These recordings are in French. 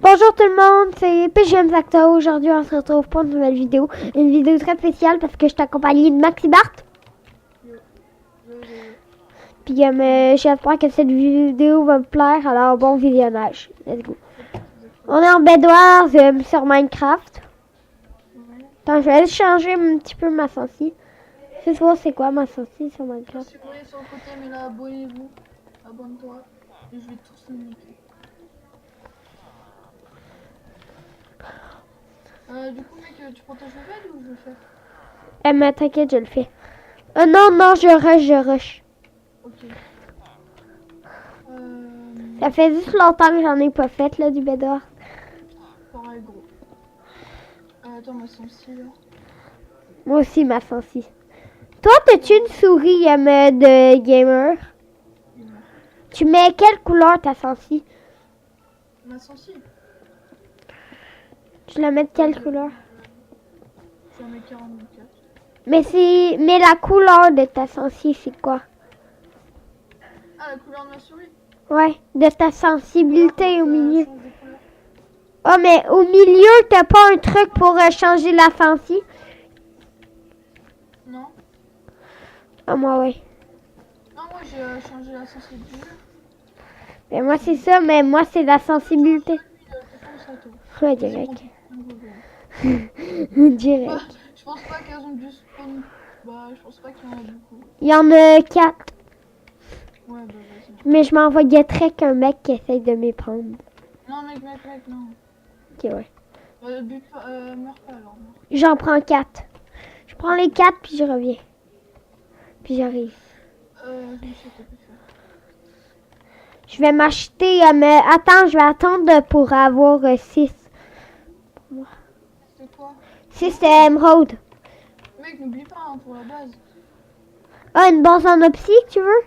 Bonjour tout le monde, c'est PGM Zacto. Aujourd'hui, on se retrouve pour une nouvelle vidéo. Une vidéo très spéciale parce que je suis accompagnée de Maxi Bart. Puis j'espère que cette vidéo va me plaire. Alors, bon visionnage. Let's go. On est en Bedwars sur Minecraft. Attends, je vais aller changer un petit peu ma sensi. Je sais pas c'est quoi ma sensi sur Minecraft. Si vous voyez sur le côté, mais là, abonnez-vous. Abonne-toi. Et je vais tous les niquer. Du coup, mec, tu protèges le bed ou je le fais? Mais t'inquiète, je le fais. Non, je rush. Ok. Ça fait juste longtemps que j'en ai pas fait, là, du Bedwars. Pareil, gros. Attends, ma sensi, là. Moi aussi, ma sensi. Toi, t'as-tu une souris de gamer? Tu mets quelle couleur ta sensi? Ma sensi? Tu la mets de quelle couleur? J'en mets 44. Mais la couleur de ta sensi, c'est quoi? Ah, la couleur de ma souris? Ouais, de ta sensibilité au milieu. Change de couleur. Oh, mais au milieu, t'as pas un truc pour changer la sensi? Non? Ah, moi, ouais. Non, moi, j'ai changé la sensi du jeu. Mais moi, c'est ça, mais moi, c'est la sensibilité. T'es comme ça, toi. Ouais, Vas-y, direct. prends- Direct. Bah, je pense pas qu'elles ont dû spawn. Bah, je pense pas qu'il y en a beaucoup. Il y en a 4. Ouais, bah, vas-y. Mais je m'envoyerais qu'un mec qui essaye de me prendre. Non, mec, non. Ok, ouais. Meurs pas alors, meurs. J'en prends 4. Je prends les 4 puis je reviens. Puis j'arrive. Je me sais pas plus faire. Je vais m'acheter. Mais attends, je vais attendre pour avoir 6. C'est quoi? 6 émeraudes. Mec, n'oublie pas hein, pour la base. Ah, une base en optique, tu veux?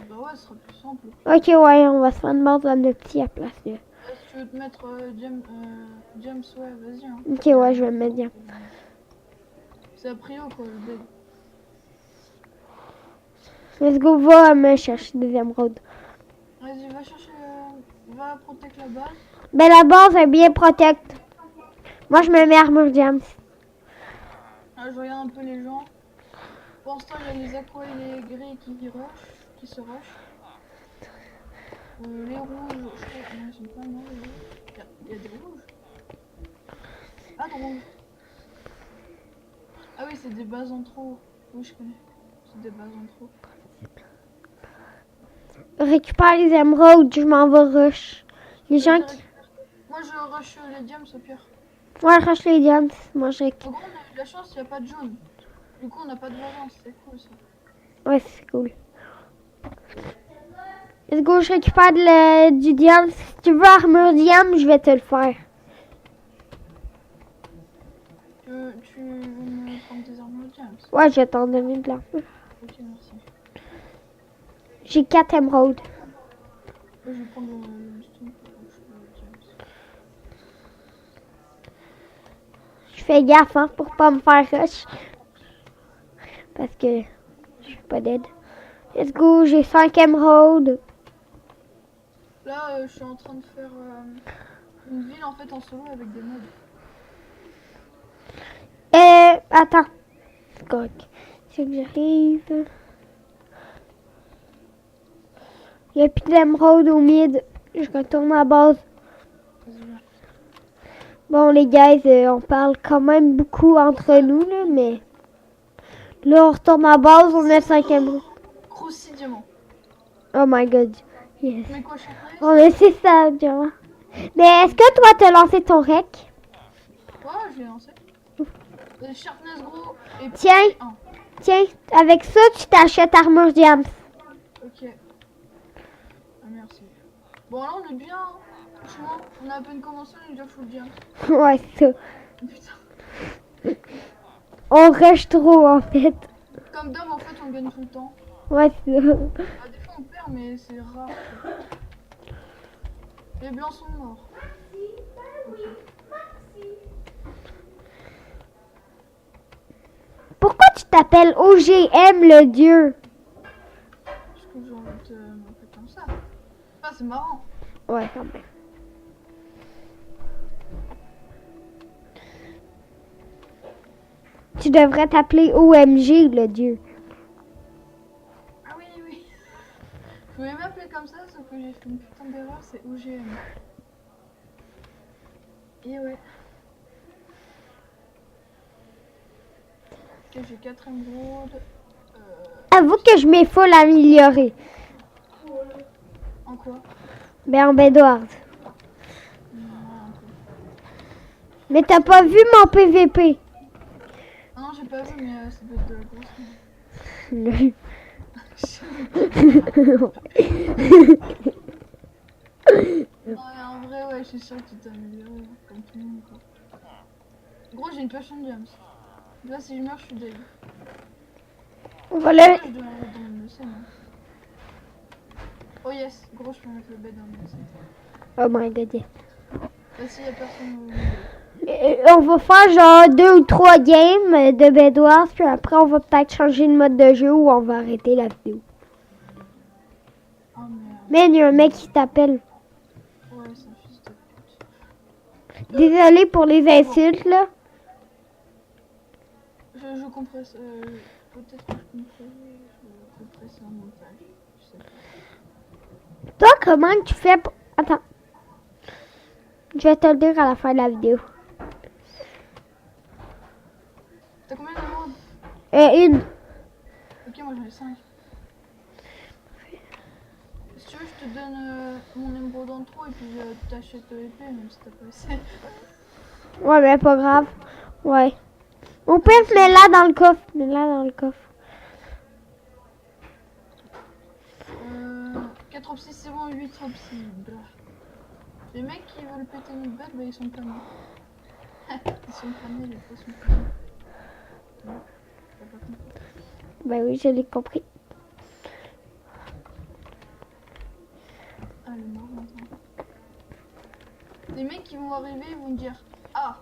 Bah ouais, ce sera plus simple. Ok, ouais, on va se faire une base en optique à place. Là. Si tu veux te mettre James, ouais, vas-y. Hein. Ok, ouais, je vais me mettre bien. C'est a prio quoi, le bed. Let's go, va me chercher des émeraudes. Vas-y, va chercher. Va protéger la base. Ben, la base est bien protecte. Moi, je me mets armure diams. Je regarde un peu les gens. Pour l'instant, il y a les aquas et les gris qui se rushent. Les rouges, je crois. Non, ils sont pas morts, les rouges. Il y a des rouges. Ah, de rouges. Ah oui, c'est des bases en trop. Oui, je connais. C'est des bases en trop. Récupère les émeraudes, je m'en vais rush. Les gens qui... Moi, je rush les diams au pire. Moi, je rush les diams. Moi, je récupère. Au gros, on a eu de la chance, il n'y a pas de jaune. Du coup, on n'a pas de vengeance, c'est cool ça. Ouais, c'est cool. Let's go, je récupère du diams. Si tu veux armure diams, je vais te le faire. Tu veux me prendre tes armures diams? Ouais, je vais t'en donner de l'armure. Ok, merci. J'ai 4 émeraudes. Je vais prendre le stone pour diams. Je fais gaffe, hein, pour pas me faire rush. Parce que je suis pas dead. Let's go, j'ai 5 émeraudes. Là, je suis en train de faire une ville en fait en solo avec des mobs. Attends. Correct. C'est que j'arrive. Il n'y a plus d'émeraudes au mid. Je retourne à la base. Bon, les guys, on parle quand même beaucoup entre nous, là, mais... Là, on retourne à la base, on a 5 émeraudes. Gros 6 diamants. Oh my god. Yes. Mais quoi, Sharpness? On a 6 diamants. Mais est-ce que toi, t'as lancé ton rec? Ouais, je l'ai lancé. Sharpness gros. Et puis, Tiens. un. Tiens, avec ça, tu t'achètes armure diams. Ok. Ah, merci. Bon, là, on est bien. Hein. Franchement, on a à peine commencé, on est déjà full diams. Ouais, c'est ça. Putain. On rush trop, en fait. Comme d'hab, en fait, on gagne tout le temps. Ouais, c'est ça. Ah, des fois, on perd, mais c'est rare. Les blancs sont morts. Okay. Pourquoi tu t'appelles OGM le dieu? Parce que j'ai envie de m'appeler comme ça. Ah, c'est marrant. Ouais, quand même. Tu devrais t'appeler OMG, le dieu. Ah oui, oui. Je voulais m'appeler comme ça, sauf que j'ai fait une putain d'erreur, c'est OGM. Et ouais. Ok, j'ai 4 émeraudes. Avoue que je m'ai full amélioré. En quoi? Ben en Bedwars. Un peu. Mais t'as pas vu mon PVP? Ah non, j'ai pas vu, mais ça doit être de la grosse Non, mais en vrai, ouais, je suis sûre que tu t'es amélioré, comme tout le monde, quoi. Gros, j'ai une potion de James. Là, si je meurs, je suis dead. Voilà. Je dois aller dans le scène. Oh yes, gros, je peux mettre le bed dans le scène. Oh my god. Yes. Là, s'il y a personne au On va faire genre 2 ou 3 games de Bedwars, puis après on va peut-être changer de mode de jeu ou on va arrêter la vidéo. Oh merde. Mais il y a un mec qui t'appelle. Ouais, c'est un fils de pute. Désolé pour les insultes là. Je compresse. Peut-être que je compresse un montage. Je sais pas. Toi, comment tu fais pour... Attends. Je vais te le dire à la fin de la vidéo. T'as combien d'émeraudes? Une. Ok, moi j'en ai 5. Si tu veux, je te donne mon émeraude en trop et puis t'achètes l'épée, même si t'as pas assez. Ouais, mais pas grave. Ouais. Au pire, mets-la dans le coffre. Mets-la dans le coffre. 4 obsis, c'est bon, 8 obsis. Blah. Les mecs qui veulent péter notre bête, bah ils sont pas nés. Ils sont pas nés, les fois sont pas nés. Non, t'as pas compris. Ben oui, je l'ai compris. Ah, le mort maintenant. Les mecs qui vont arriver, ils vont me dire ah,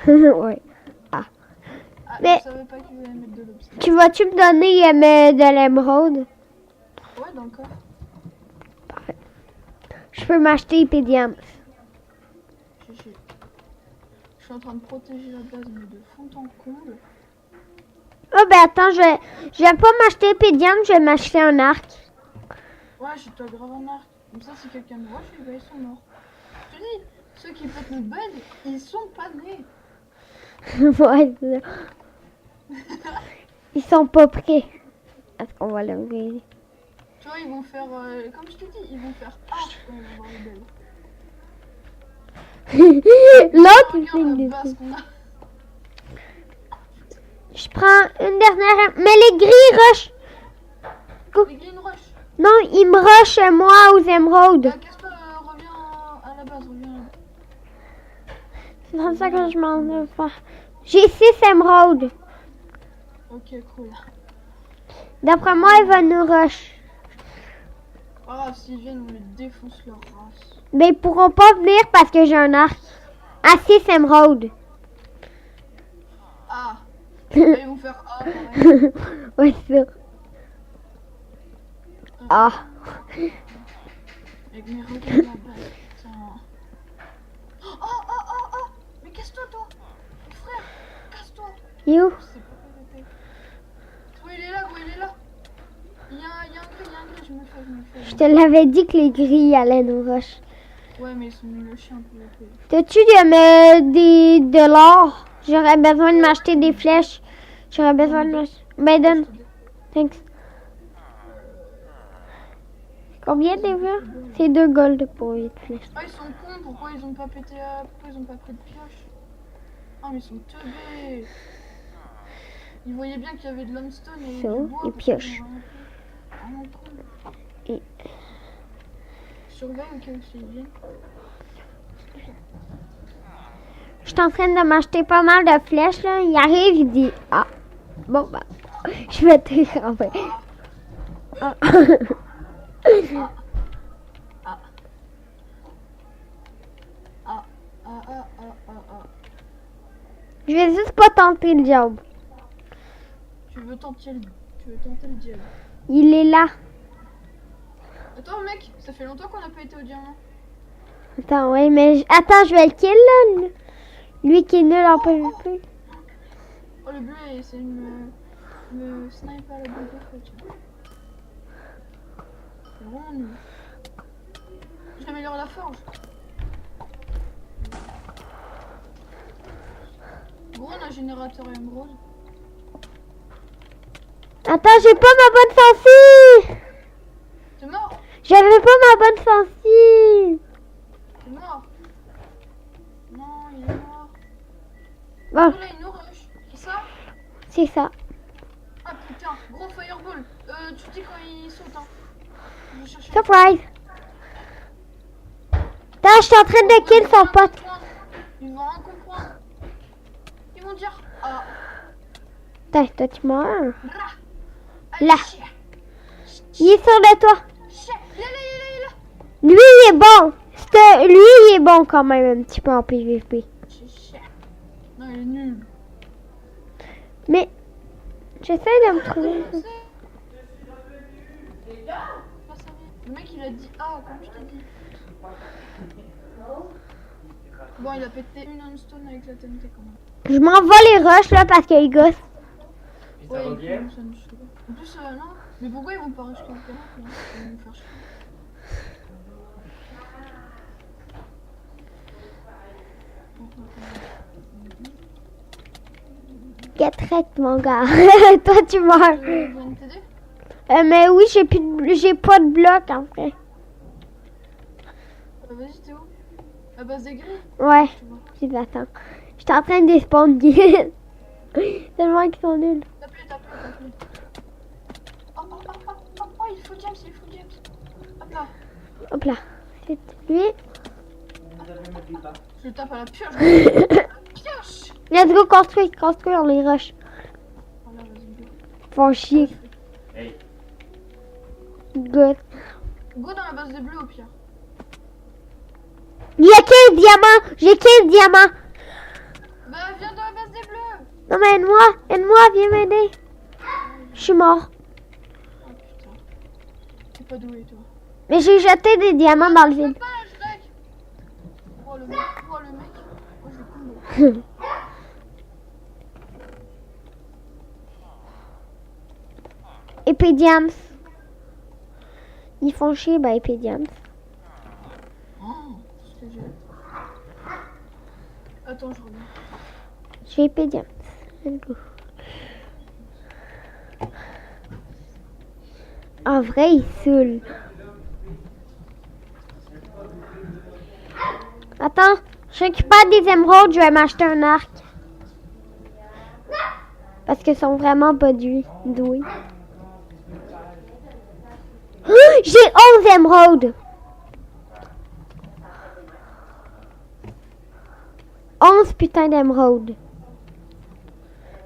Ouais. ah, Mais- je savais pas qu'ils voulaient mettre de l'obsidian. Tu vas-tu me donner de l'émeraude? Ouais, dans le coffre. Je peux m'acheter Epédiam. Je suis en train de protéger la base, mais de fond en comble. Oh ben attends, je vais pas m'acheter Epédiam, je vais m'acheter un arc. Ouais, je te grave un arc. Comme ça, si quelqu'un me rush, ils sont morts. Je te dis, ceux qui pètent notre bed, ils sont pas nés. Ouais, c'est ça. Ils sont pas prêts. Est-ce qu'on va l'ouvrir? Tu vois, ils vont faire, comme je te dis, ils vont faire ah quand ils vont voir les belles. L'autre, il fait Regarde une la base qu'on a. Je prends une dernière. Mais les gris rush. Les green rush. Non, ils me rushent moi aux émeraudes. Casse-toi, reviens à la base, reviens. C'est comme ça que je m'en vais faire. J'ai 6 émeraudes. Ok, cool. D'après moi, ils vont nous rush. Pas grave, s'ils viennent, on les défonce leur race. Mais ils pourront pas venir parce que j'ai un arc. À 6 émeraudes. Ah. Ils vont faire ah pareil. Ouais, c'est ça. Ah. Avec mes regards la base, putain. Oh. Mais casse-toi, toi. Frère, casse-toi. You? Je sais pas quoi t'étais. Gros, il est là, gros, il est là. Il y a un gris, je me fais. Je te l'avais dit que les gris allaient nous rush. Ouais, mais ils sont nuls le chien pour le coup. T'as-tu de l'or? J'aurais besoin de m'acheter des flèches. J'aurais besoin de m'acheter... Ben, donne. Thanks. Combien déjà? C'est 2 gold pour 8 flèches. Ah, ils sont cons, pourquoi ils ont pas pété pourquoi ils ont pas pris de pioche? Ah, mais ils sont teubés. Ils voyaient bien qu'il y avait de l'homestone et Ça, du bois. ils piochent. Vraiment con. Et- Surveille au cas où ils viennent. Je suis en train de m'acheter pas mal de flèches, là. Il arrive, il dit... Ah, bon, bah, je vais te ramper. Ah. Je vais juste pas tenter le job. Tu veux tenter le diable. Il est là. Attends, mec, ça fait longtemps qu'on n'a pas été au diamant. Attends, ouais, mais... Attends, je vais le kill, là. Lui qui est nul en PvP. Oh, le bleu, c'est me snipe à la bonne fois, tiens. C'est vraiment nul. J'améliore la forge. Gros, on a un générateur émeraude. Attends, j'ai pas ma bonne sensi. T'es mort? J'avais pas ma bonne sensi. T'es mort? Non, il est mort. Bon, Là, il nous rush. C'est ça? c'est ça. Ah putain, gros fireball. Tu dis quand il saute, hein. Je vais chercher. Surprise. Attends, je suis en train de kill son pote. Ils vont rien comprendre. Ils vont dire ah. Attends, toi tu meurs. Allez, Là. chien. Il est sur le toit. Chien. Il est là, il est là. Lui, il est bon. Lui, il est bon quand même un petit peu en PVP. Chien. Non, il est nul. Mais, j'essaie de me trouver. Le mec il a dit ah comme je t'ai dit. Bon il a pété une unstone avec la TNT quand même. Je m'envoie les rushs là parce qu'il gosse. Ouais, il commence à nous saouler. En plus non, mais pourquoi ils vont pas rush quelqu'un là? Ils vont nous faire chier. Get wreck, mon gars. Toi, tu meurs. Vous allez t'aider? Mais oui, j'ai pas de bloc en fait. Vas-y t'es où? La base des grilles? Ouais, Tu vois. je attends. J'étais en train de spawn guild. Tellement qu'ils sont nuls. Tape-le. Oh, il faut James. Hop là. Hop là. C'est lui. Je le tape à la pioche. Pioche. Let's go construire les rushs. Voilà, vas-y, go. Font chier. Hey. Good. Go dans la base des bleus au pire. Il y a 15 diamants. J'ai 15 diamants. Bah viens dans la base des bleus. Non mais aide-moi, viens m'aider. Je suis mort. Oh putain. T'es pas doué toi. Mais j'ai jeté des diamants dans le vide. Pas Shrek. Oh le mec. Oh je le combo. Epediams. Ils font chier, bah Epediams. Oh, ce que j'ai. Attends, je reviens. J'ai Epediams. Let's go. En vrai, il saoule. Attends, je récupère des émeraudes, je vais m'acheter un arc. Parce qu'ils sont vraiment pas doués. Oh, j'ai 11 émeraudes. 11 putain d'émeraudes.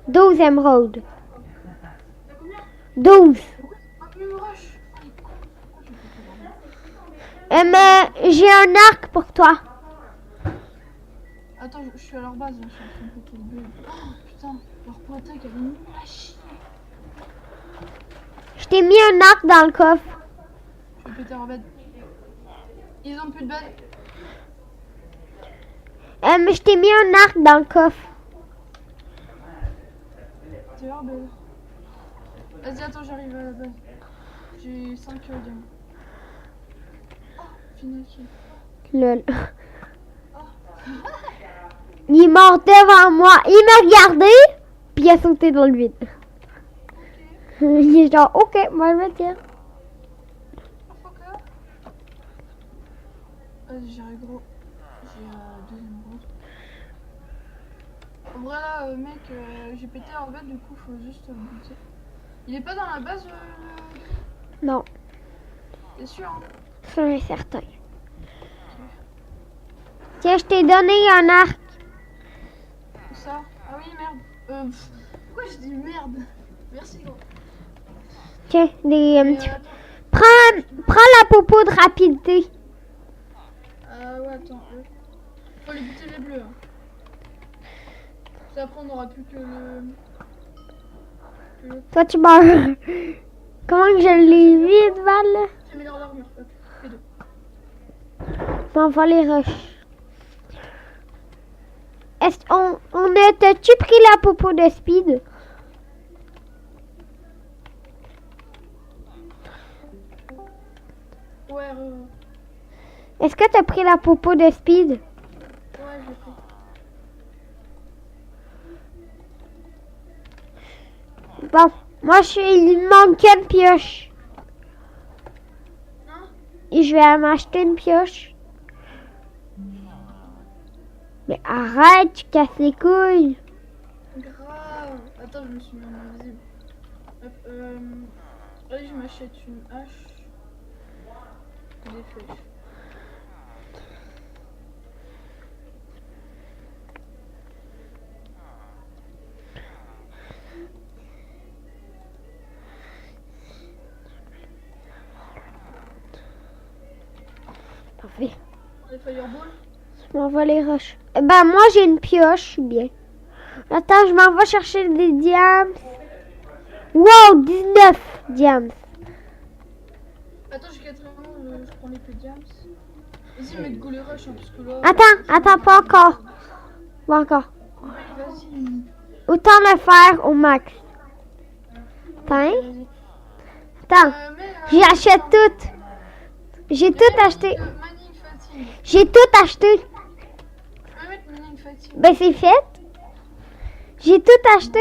12 émeraudes. 12. J'ai un arc pour toi. Attends, je suis à leur base, là, je suis en train de péter le bleu. Oh, putain, leur pointe qui avait mis la chier. Je t'ai mis un arc dans le coffre. Je vais péter leur bed. Ils ont plus de bed. Je t'ai mis un arc dans le coffre. C'est leur bed. Vas-y, attends, j'arrive à la base. J'ai 5 diamants. Oh, final kill. Lol. Il est mort devant moi. Il m'a regardé, puis il a sauté dans le vide. Il est genre, ok, moi je vais tirer. Vas-y, j'arrive gros. J'ai 2 émeraudes. En vrai là, mec, j'ai pété leur bed, du coup faut juste le buter. Il est pas dans la base Non, T'es sûr hein? ça est certain. Tiens, je t'ai donné un arc. Où ça? Ah oui, merde. Pourquoi je dis merde? Merci gros. Tiens, Mais, prends la popo de rapidité. ouais, attends. Faut les buter les bleus. Hein. Puis après, on aura plus que le... Toi, tu meurs. Comment que je l'ai vite, Val, là? J'améliore l'armure. Les deux. On va les rush. On a T'as-tu pris la popo de speed? Ouais, Est-ce que t'as pris la popo de speed? ouais, j'ai pris. Bon, moi il me manque une pioche. Hein? Et je vais m'acheter une pioche. Mais arrête, tu casses les couilles. Grave. Attends, je me suis mis en invisible. Hop, allez, je m'achète une hache. Des flèches. Parfait. Des fireballs? Je m'envoie les roches. Ben, moi, j'ai une pioche, je suis bien. Attends, je m'en vais chercher des diams. Wow, 19 diams. Attends, j'ai 80, je prends les diams. Vas-y, mets go les rush, hein, parce que là... Attends, pas encore. Pas encore. Vas-y. Autant le faire au max. Attends, Vas-y. attends. J'achète tout. J'ai tout acheté. Mining fatigue. J'ai tout acheté. Je peux mettre mining fatigue. Ben, c'est fait. J'ai tout acheté.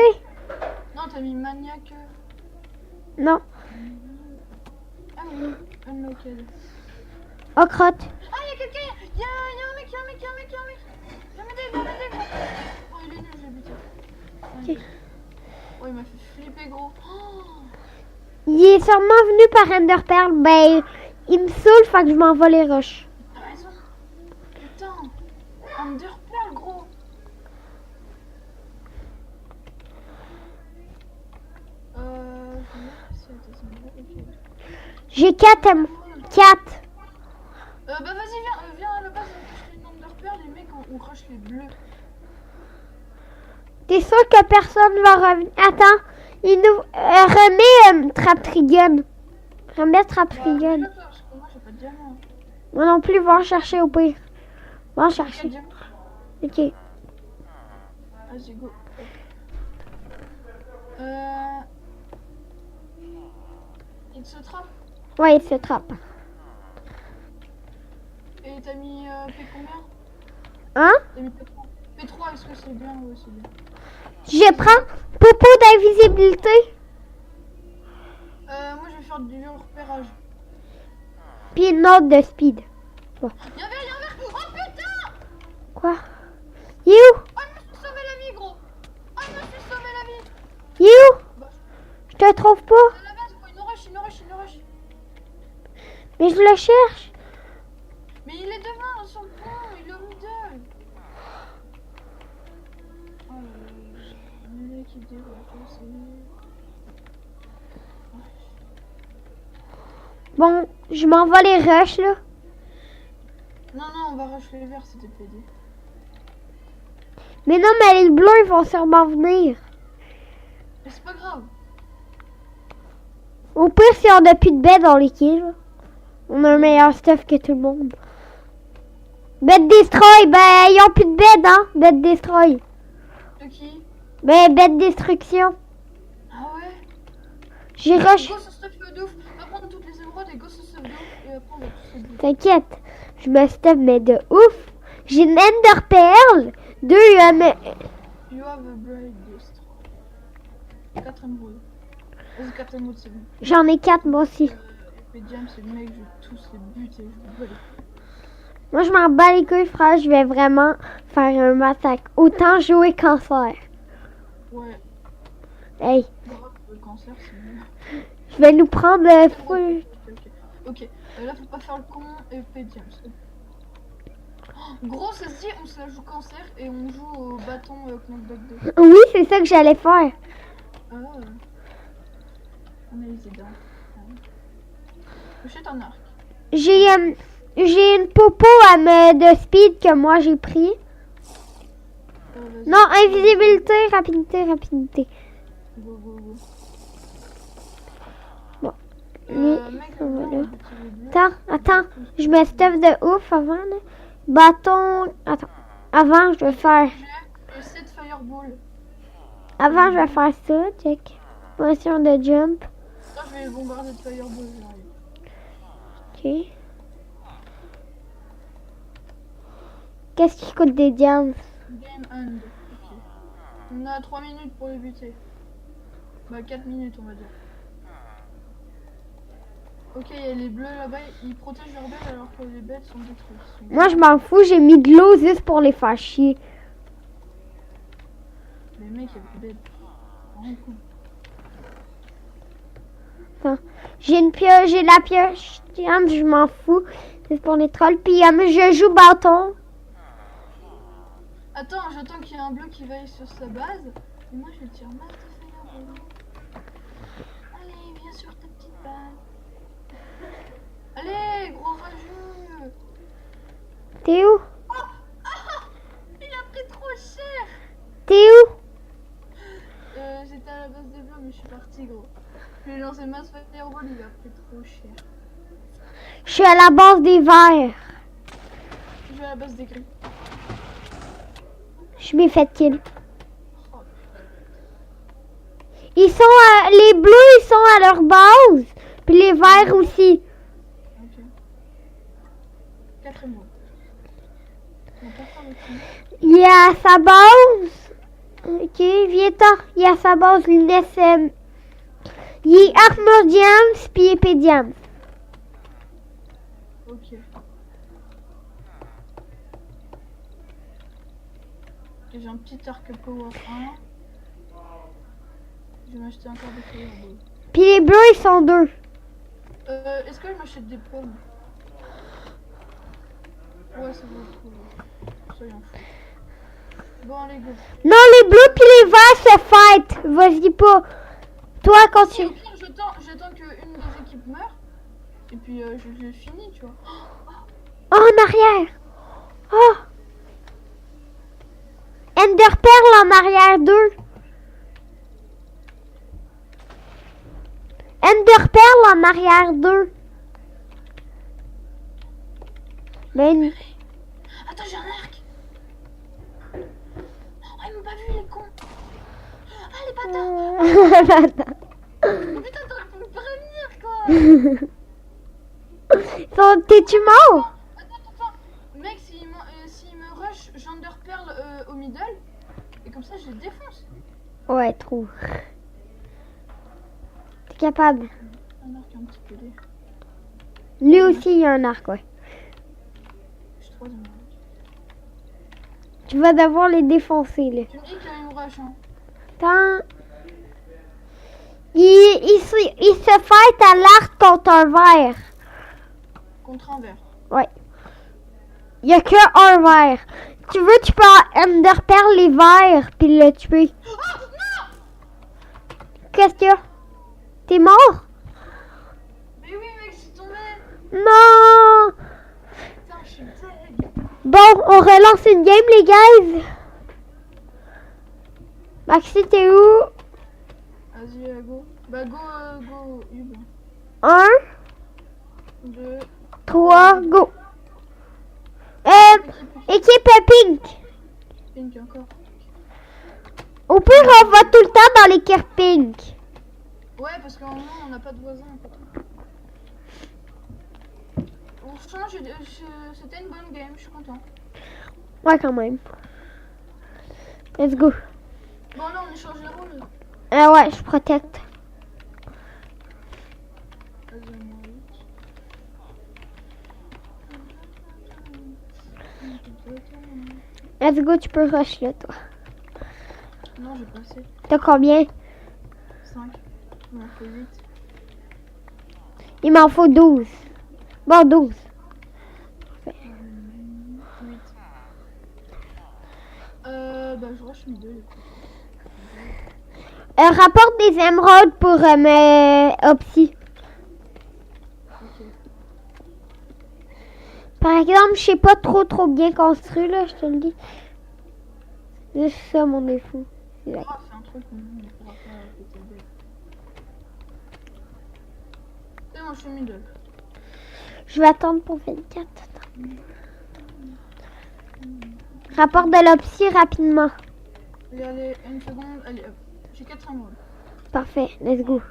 Non, t'as mis maniaque. Non. Ah oui, unlocked. Oh, crotte. Ah, y'a quelqu'un! Y'a un mec! Viens m'aider! Oh, il est nul, j'ai buté. Ok. Oh, il m'a fait flipper, gros. Oh, Il est sûrement venu par Ender Pearl. Ben, il me saoule, fait que je m'envoie les roches. t'as raison. Putain. Underpearl, gros. Je vais voir si elle descend. J'ai 4 4. Bah vas-y, viens à la base, on touche les Underpearl, les mecs, on rush les bleus. T'es sûr que personne va revenir? Attends, il nous remet Trap Trigun. Remets Trap Trigun. Parce que moi, j'ai pas de diamant. Moi non plus, va en chercher au pire. Va en chercher. Diamant. Ok. Vas-y, go. Il se trappe. Ouais, il se trappe. Et t'as mis P combien? Hein? T'as mis P3. P3, est-ce que c'est bien? Ouais, c'est bien. Je prends popo d'invisibilité. Moi, je vais faire du repérage. Puis une autre de speed. Bon. Y'a un verre! Oh putain! Quoi? Il est où? Oh, il me suis sauvé la vie, gros! Oh, il me suis sauvé la vie! Il est où? Bah, Je te trouve pas. à la base, quoi, une rush. Mais je le cherche. Mais il est devant, sur le pont, il est au middle. Oh là là, le mec il déroule, c'est... Bon, je m'envoie les rushs là. Non, on va rush les verts, c'était PD. Mais non, mais les bleus, ils vont sûrement venir. Mais c'est pas grave. Au pire, si on n'a plus de bed dans l'équipe, on a un meilleur stuff que tout le monde. Bed destroy, ben ils ont plus de bed, hein. Bed destroy. De qui? Ben bed destruction. Ah ouais? J'ai rush. Go sur stuff de ouf. Va prendre toutes les émeraudes et go sur stuff de ouf. Et après on va tous se buter. T'inquiète, je me stuff mais de ouf. J'ai une Ender Pearl. 2 mais... You have a bright destroy. 4 émeraudes. Vas-y, 4 émeraudes, c'est bon. J'en ai 4 moi aussi. Et James, c'est le mec, je vais tous les buter. Je vais voler. Moi je m'en bats les couilles frère, je vais vraiment faire un massacre. Autant jouer cancer. Ouais. Hey, Grave, le cancer, c'est mieux. je vais nous prendre le fou. Ok. Là, faut pas faire le con et payer James. Oh, gros, ça se dit, on se la joue cancer et on joue au bâton contre Dog 2. Oui, c'est ça que j'allais faire. Ah. On a les dents. Jette un arc. J'ai une popo de speed que moi j'ai pris. Vas-y. Non, invisibilité, rapidité. Go. Bon. Mec, Voilà. Attends, je me stuff de ouf avant là. Bâton, attends. Avant, je vais faire. J'ai 7 fireballs. Avant, je vais faire ça. Check. Position de jump. Ça, je vais les bombarder de fireball. J'arrive. Ok. Qu'est-ce qui coûte des diamants? Game end. Ok. On a 3 minutes pour les buter. Bah 4 minutes on va dire. Ok, il y a les bleus là-bas, ils protègent leurs bêtes alors que les bêtes sont détruites. Moi, je m'en fous. J'ai mis de l'eau juste pour les faire chier. Les mecs, il y a plus bêtes. Vraiment cool. J'ai une pioche, j'ai la pioche. Je m'en fous. C'est pour les trolls. Puis je joue bâton. Attends, j'attends qu'il y ait un bleu qui vaille sur sa base. Et moi, je tire masse de fireball. Allez, viens sur ta petite base. Allez, gros rageux. T'es où? Il a pris trop cher. T'es où? J'étais à la base des bleus, mais je suis parti, gros. J'ai lancé masse fireball, il a pris trop cher. Je suis à la base des verts. Je vais à la base des gris. Je m'ai fait kill. Oh, Ils sont les bleus, ils sont à leur base. Puis les verts aussi. ok. 4 mots. On va pas faire le film. Il est à sa base. Ok, viens-t'en. Il est à sa base, l'UNSM. Il est Armor Diams, puis Épée Diams. Ok. J'ai un petit arc power 1. Je vais m'acheter encore des fireballs. Puis les bleus, ils sont deux. Est-ce que je m'achète des pommes? Ouais, c'est bon, je trouve. Soyons fous. Bon, allez, go. Non, les bleus puis les verts se fight. Vas-y pas. Toi, Au continue. pire, j'attends qu'une des équipes meure. Et puis, je finis, tu vois. Oh, en arrière. Oh. Ender Pearl en arrière 2. Ender Pearl en arrière 2. Ben, Attends, j'ai un arc. Oh, ils m'ont pas vu, les cons. Ah, les bâtards. Mais putain, t'aurais pu me prévenir, quoi. T'es-tu mort? Attends. Mec, s'il me rush Gender Pearl au middle, et comme ça, je les défonce. Ouais, trop. T'es capable. Un arc un petit peu dé. Lui aussi, il a un arc, ouais. Je suis trop dommage. Tu vas devoir les défoncer, là. Tu me dis qu'il y a une rush, hein. Attends. Il se fight à l'arc contre un verre. Contre un verre. Ouais. Il y a que un verre. Tu veux, tu peux Ender Pearl les verres puis le tuer. Oh non! Qu'est-ce qu'il y a? T'es mort? Mais oui, mec, je suis tombé. Non! Putain, je suis deg. Bon, on relance une game, les guys. Maxi, t'es où? Vas-y, go. Bah, go, Hub. 1, 2. 3, go. Équipe pink. Pink encore. Au pire, on va tout le temps dans l'équipe pink. Ouais, parce qu'en moment, on n'a pas de voisins. Franchement, c'était une bonne game, je suis content. Ouais, quand même. Let's go. Bon, là, on échange les rôles. Ouais, je protecte. Vas-y, moi, Let's go, tu peux rush là, toi. non, j'ai pas assez. T'as combien? 5. Il m'en faut 8. Il m'en faut 12. Bon, 12. 8. Bah, je rush mes deux. Rapporte des émeraudes pour mes Opsi. Ok. Par exemple, je sais pas trop bien construit, là, je te le dis. C'est ça mon défaut. On va faire un truc où on pourra pas péter le bec. Et moi, je suis middle. Je vais attendre pour 24. Rapporte de l'Opsi rapidement. Allez, une seconde, allez hop. J'ai 4 émeraudes. Parfait, let's go.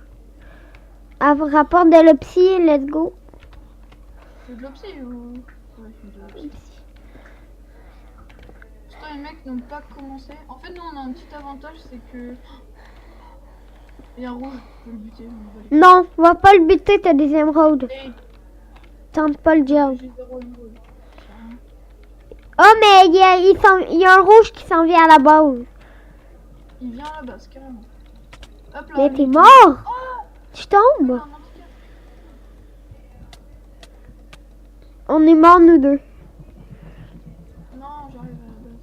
Rapport de l'opsie, let's go. C'est de l'opsie ou... Ouais, c'est de l'opsie. Toi, les mecs n'ont pas commencé. En fait, nous, on a un petit avantage, c'est que... Il y a un rouge, je peux le buter. Non, va pas le buter, t'as des émeraudes. Et... Tente pas le job. J'ai 0 émeraudes. Oh, mais il y a un rouge qui s'en vient à la base. Il vient à la base, carrément. Hop là. Mais t'es lui. mort. Oh, Tu tombes. non, non, On est morts, nous deux. non, j'arrive à la base.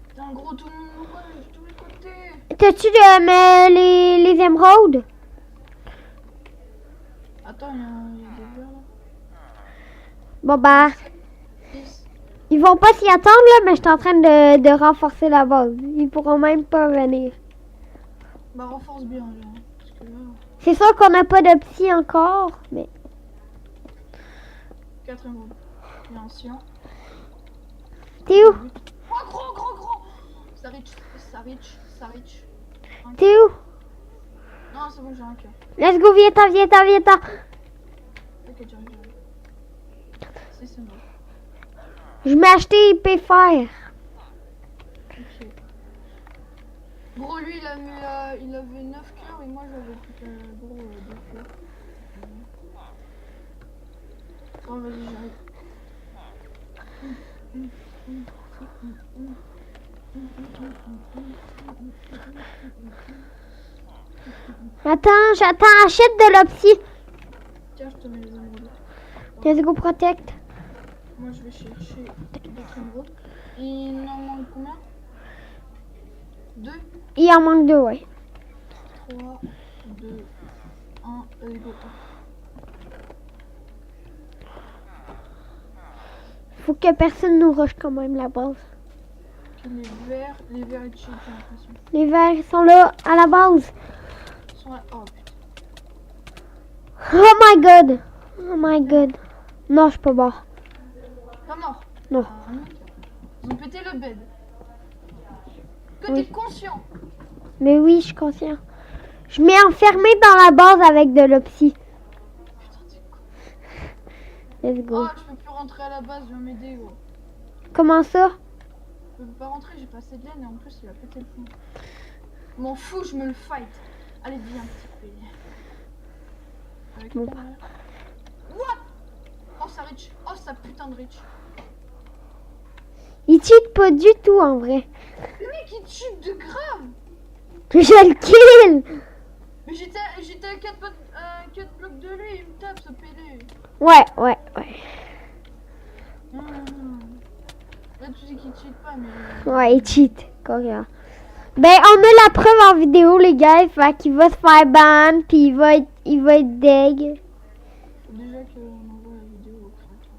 Putain, gros, tout le monde nous rush, de tous les côtés. T'as-tu les émeraudes? Attends, il y a des verres là. Bon, bah, 10. ils vont pas s'y attendre, là, mais je suis en train de renforcer la base. Ils pourront même pas venir. Bah, renforce bien, là. Parce que là, C'est sûr qu'on n'a pas de psy encore, mais... 4 émeraudes. Il y a un sien. T'es où? Oh, gros. Ça reach. T'es où? Non, c'est bon, j'ai un cœur. Let's go, viens-t'en. Ok, j'arrive. C'est bon. Je m'ai acheté IP faire. Ok. Gros, lui, il avait 9 cœurs et moi, j'avais plus que gros 2 cœurs. Oh, vas-y, j'arrive. J'attends, achète de l'opsie. Tiens, je te mets les émeraudes. Let's go, protect. Moi, je vais chercher d'autres émeraudes. Il en manque combien? 2, Il en manque 2, ouais. 3, 2, 1, allez, go. Faut que personne nous rush quand même la base. Ok, les verts et cheat, j'ai l'impression. Les verts ils sont là, à la base. Ils sont là. Oh putain. Oh my god. Non, je suis pas mort. Pas mort. Non. Ah, non. Ils ont pété le bed. Que Oui. t'es conscient. Mais oui, je suis conscient. Je m'ai enfermé dans la base avec de l'opsie. Putain, t'es con. Let's go. Oh, je peux plus rentrer à la base, viens m'aider, gros. Comment ça? Je peux pas rentrer, j'ai pas assez de laine et en plus il a pété le fond. M'en fous, je me le fight. Allez, viens, petit P. Avec Bon. ton verre. What? Oh, ça reach. Oh, ça putain de reach. Il cheat pas du tout en vrai. Le mec, il tue de grave. Je le kill. Mais j'étais à 4 blocs de lui, il me tape ce PD. Ouais. Là, tu dis qu'il cheat pas, mais... Ouais, il cheat. Correct. Ben, on a la preuve en vidéo, les gars. Fait qu'il va se faire ban, puis il va être deg. Faut déjà qu'on envoie la vidéo au créateur.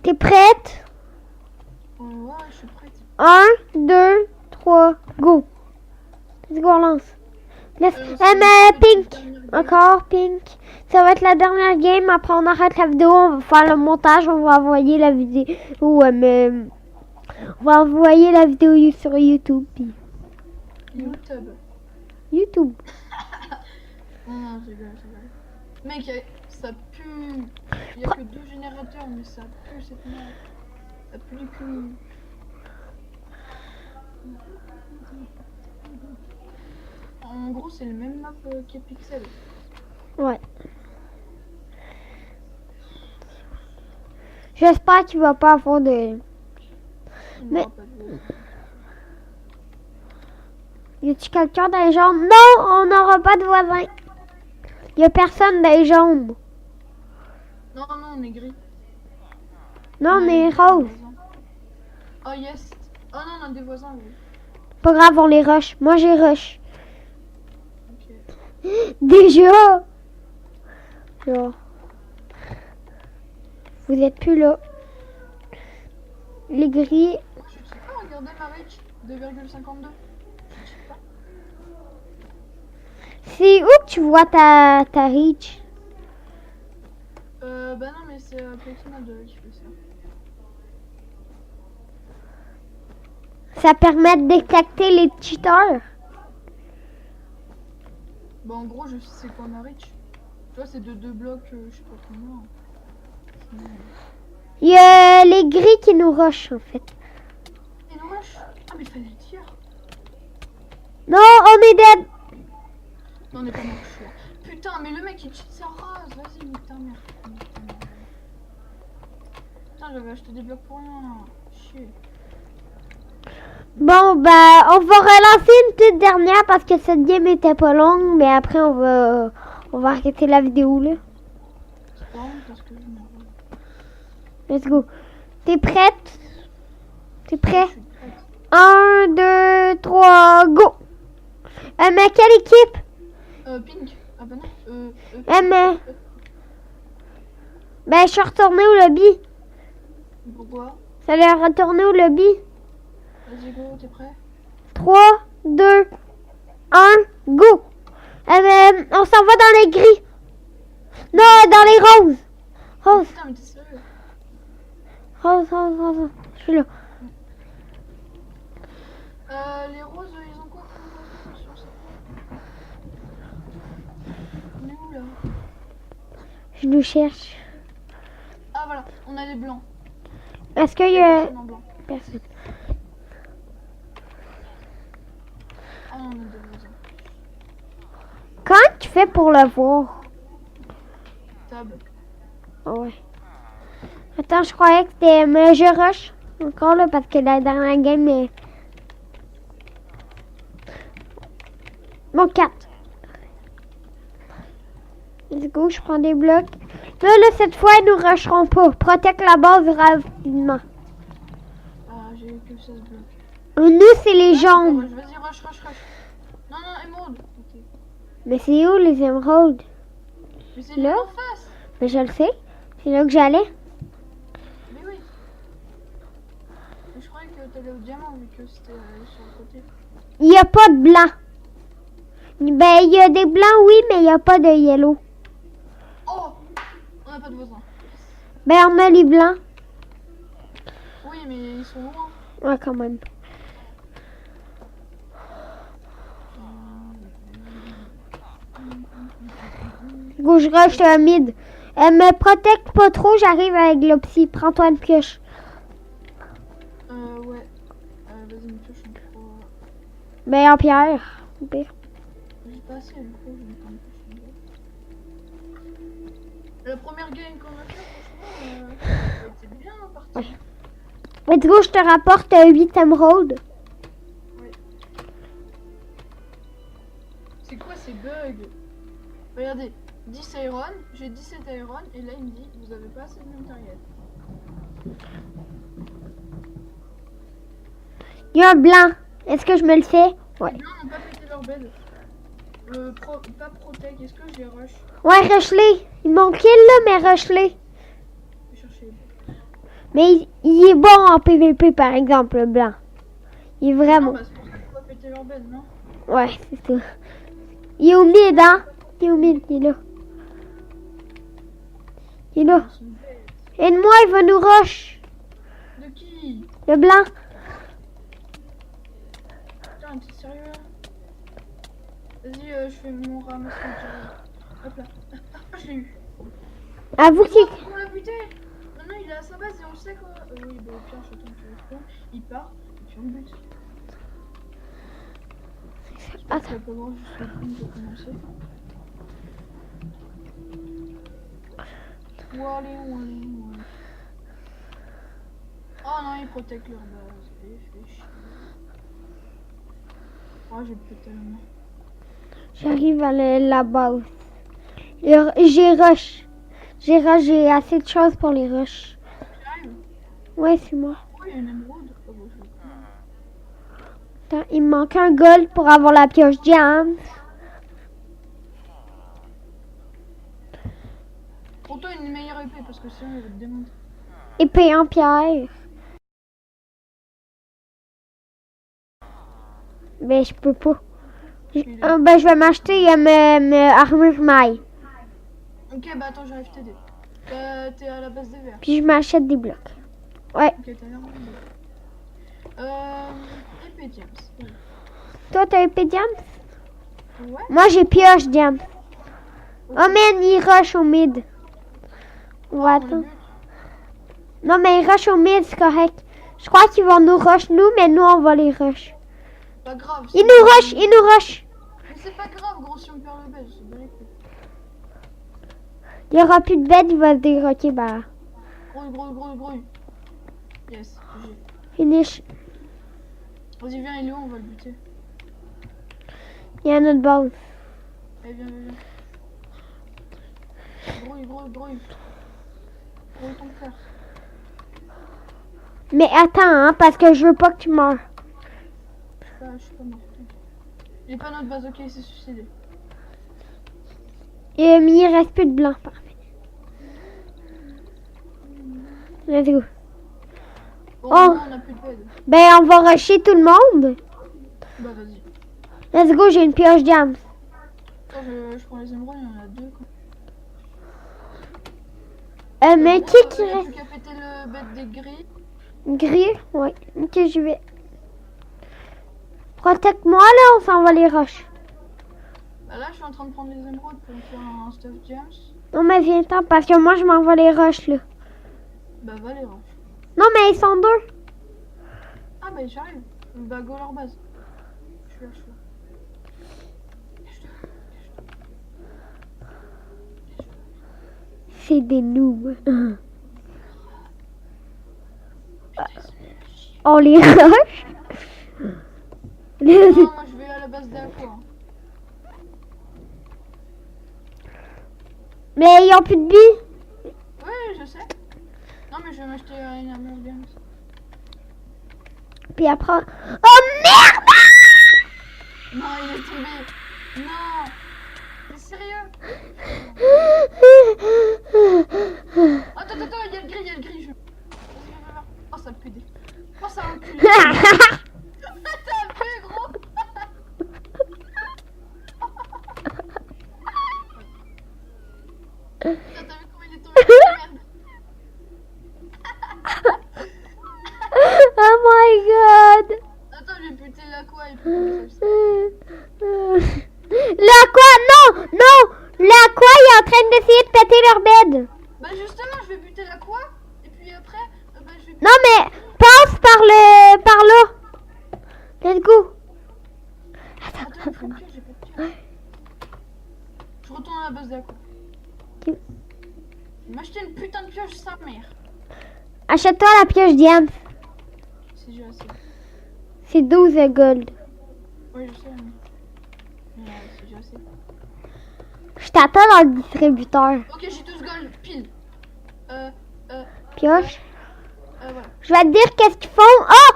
T'es prête? Ouais, je suis prête. 1, 2, 3, go. Let's go, on lance. Mais pink. Encore pink. Ça va être la dernière game. Après, on arrête la vidéo. On va faire le montage. On va envoyer la vidéo. Mais on va envoyer la vidéo sur YouTube. YouTube. Non, je rigole. Mec, ça pue. Il y a que 2 générateurs, mais ça pue cette merde. Ça pue du cul. En gros, c'est le même map qu'Epixel. Ouais. J'espère qu'il va pas avoir de... Mais... Y a-tu quelqu'un dans les jaunes? Non, on n'aura pas de voisins. Y a personne dans les jaunes. Non, on est gris. Non, on est rose. Oh yes. Oh non, on a des voisins, oui. Pas grave, on les rush. Moi, j'ai rush. Ok. Déjà. Genre. Vous êtes plus là. Les gris. Je sais pas, regardez ma reach. 2,52. Je sais pas. C'est où que tu vois ta reach? Bah non, mais c'est Pokemon qui fait ça. Ça permet de détecter les cheaters. Bah en gros, je sais c'est quoi ma reach. Tu vois, c'est de 2 blocs, je sais pas combien. Il y a les gris qui nous rushent en fait. Et nous rush. Ah mais fallait le dire. Non, on est dead. Non, on est pas mort, je suis là. Putain, mais le mec il cheat sa race. Vas-y, nique ta mère. Putain, j'avais acheté des blocs pour rien. Chier. Bon, bah, on va relancer une toute dernière parce que cette game était pas longue, mais après on va arrêter la vidéo là. C'est pas honte parce que je m'en vais. Let's go. T'es prête? T'es prêt? Je suis prête. 1, 2, 3, go! Mais quelle équipe? Pink. Ah bah non. Mais... Ben, je suis retournée au lobby. Pourquoi? Ça allait retourner au lobby. Vas-y, go, t'es prêt? 3, 2, 1, go! On s'en va dans les gris. Non, dans les roses. Rose, Putain, mais t'es sérieux? rose, rose, rose. Je suis là. Les roses, ils ont quoi comme sur ça? On est où là? Je nous cherche. Ah voilà, on a les blancs. Est-ce qu'il y a... Personne en blanc. Personne. Ah non, on a des roses. Comment tu fais pour le voir? Tab. Oh, ouais. Attends, je croyais que c'était... Mais je rush encore là parce que la dernière game est... Bon, 4. Let's go, je prends des blocs. Là, cette fois, ils nous rusheront pas. Protège la base rapidement. Ah, j'ai eu que 16 blocs. Nous, c'est les jaunes. Vas-y, rush, rush, rush. Non, non, émeraude. Ok. Mais c'est où les émeraudes? Mais c'est Là? là en face. Mais je le sais. C'est là que j'allais. Mais oui. Mais je croyais que t'allais au diamant vu que c'était sur le côté. Il n'y a pas de blanc. Ben, il y a des blancs, oui, mais il n'y a pas de yellow. Oh, on n'a pas de voisins. Ben, on a les blancs. Oui, mais ils sont loin. Ouais, quand même. Go, je rush mid. Me protège pas trop, j'arrive avec l'opsie. Prends-toi une pioche. Ouais. Vas-y, une pioche en trop. Ben, en pierre. Au pire. J'ai pas assez, du coup, je vais mettre une pioche en La première game qu'on a fait, franchement, elle était bien partie. Let's go, je te rapporte 8 émeraudes. Ouais. C'est quoi ces bugs? Regardez, 10 iron, j'ai 17 iron, et là il me dit, vous avez pas assez de matériel. Il y a un blanc. Est-ce que je me le fais? Ouais. Les blancs n'ont pas pété leur bed. Pas protect, est-ce que je les rush? Ouais, rush-les. Ils m'ont kill là, mais rush-les. Je vais chercher les beds. Mais il est bon en PVP, par exemple, le blanc. Il est Non, vraiment... bah c'est pour ça qu'ils n'ont pas pété leur bed, non? Ouais, c'est tout. Il est au mid, hein? Il est au mid, il est là. Il est là. Ils sont bêtes. Aide-moi, il va nous rush. De qui? Le blanc. Putain, t'es sérieux là? Vas-y, je fais mon ramassage. Hop là. Ah, je l'ai eu. Avoue qu'il... On l'a buté. Maintenant il est à sa base et on sait quoi. Oui, bah au pire, j'attends qu'il respawn. Il part et puis on le bute. Attends. Ça peut voir juste le coup de commencer. Où aller, où aller, où aller. Oh non, ils protègent leur base. Et fait chier. Oh, j'ai pété la main. J'arrive à la base. J'ai rush. J'ai assez de choses pour les rush. J'arrive. Ouais, c'est moi. Oh, il y a une émeraude. Oh, bon, je vais Attends, il me manque un gold pour avoir la pioche diamant. Prends-toi une meilleure épée parce que sinon il va te démonter. Épée en pierre. Ben, je peux pas. Ben, je vais m'acheter armure maille. Ok, bah attends, j'arrive t'aider. T'es à la base des verts. Puis je m'achète des blocs. Ouais. Ok, t'as l'air épée James. Oui. Toi, t'as épée Diams? Ouais. Moi, j'ai pioche Diams. Oh, man, il rush au mid. On va attendre. Non, mais il rush au mid, c'est correct. Je crois qu'ils vont nous rush, nous, mais nous, on va les rush. Pas grave. Ils nous rush, ils nous rush. Mais c'est pas grave, gros, si on perd le bête, c'est de l'écoute. Il n'y aura plus de bête, il va se déroquer, bah. Gros. Yes, GG. Finish. Vas-y, viens, il est où? On va le buter. Il y a notre base. Allez, viens. Gros, ton frère. Mais attends, hein, parce que je veux pas que tu meurs. Je suis pas mort. Il est pas notre base, ok, il s'est suicidé. Et il reste plus de blanc, parfait. Let's go. Bon, Oh. on a plus de bed. Ben, on va rusher tout le monde. Bah, vas-y. Let's go, j'ai une pioche Diams. Attends, je prends les émeraudes, il y en a deux. Quoi. Mais Bon, qui y a plus reste? qu'à péter le bête des gris. Gris? Ouais. Ok, j'y vais. Protège-moi, là, on s'en va les roches. Bah là, je suis en train de prendre les émeraudes pour me faire un stuff James. Non, mais viens-t'en, parce que moi, je m'en vais les roches, là. Bah, va les roches. Non, mais ils sont deux. Ah, bah, j'arrive. Bah, go leur base. Je suis là. C'est des noobs. On les rush. Non, moi, je vais à la base d'Aqua. Mais ils ont plus de billes. Oui, je sais. Non, mais je vais m'acheter une armure bien. Puis après... Oh merde! Non, il est tombé. Non. T'es sérieux? Attends, il y a le gris, Vas-y, viens. Oh, ça pue des... Oh, ça encule. T'as vu, gros? T'as vu comment il est tombé? Merde. Oh my god! Attends, je vais buter l'Aqua et puis... L'Aqua, non! L'Aqua, il est en train d'essayer de péter leur bed. Bah justement, je vais buter l'Aqua et puis après, bah je vais... Non, mais passe par là. Let's go. Attends, il faut une pioche, j'ai pas de pioche. Je retourne à la base d'Aqua. Ok. Je vais m'acheter une putain de pioche, sa mère. Achète-toi la pioche Diams. Si j'ai assez. C'est 12 gold. Oui, je sais, mais si j'ai assez. Je t'attends dans le distributeur. Ok, j'ai 12 gold, pile. Pioche. Voilà. Je vais te dire qu'est-ce qu'ils font. Oh!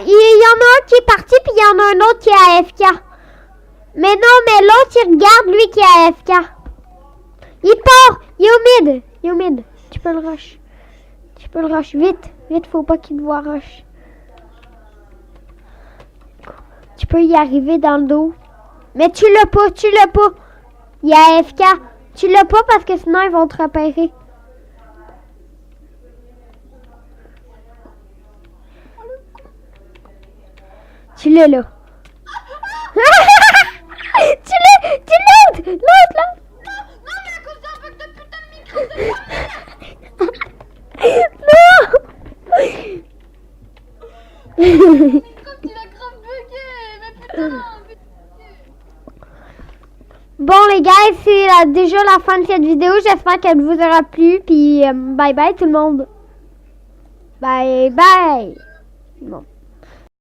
Il y en a un qui est parti, puis il y en a un autre qui est AFK. Mais non, mais l'autre, il regarde lui qui est AFK. Il part! Il est au mid. Tu peux le rush. Vite, faut pas qu'il te voit rush. Tu peux y arriver dans le dos. Mais tu l'as pas. Il y a AFK. Tu l'as pas parce que sinon ils vont te repérer. Tu l'as là. Tu l'as. L'autre. Non, mais à cause d'un bug de putain de micro, Non. comme il a grave bugué, mais putain. Bon les gars, c'est déjà la fin de cette vidéo. J'espère qu'elle vous aura plu. Puis bye bye tout le monde. Bye. Bon.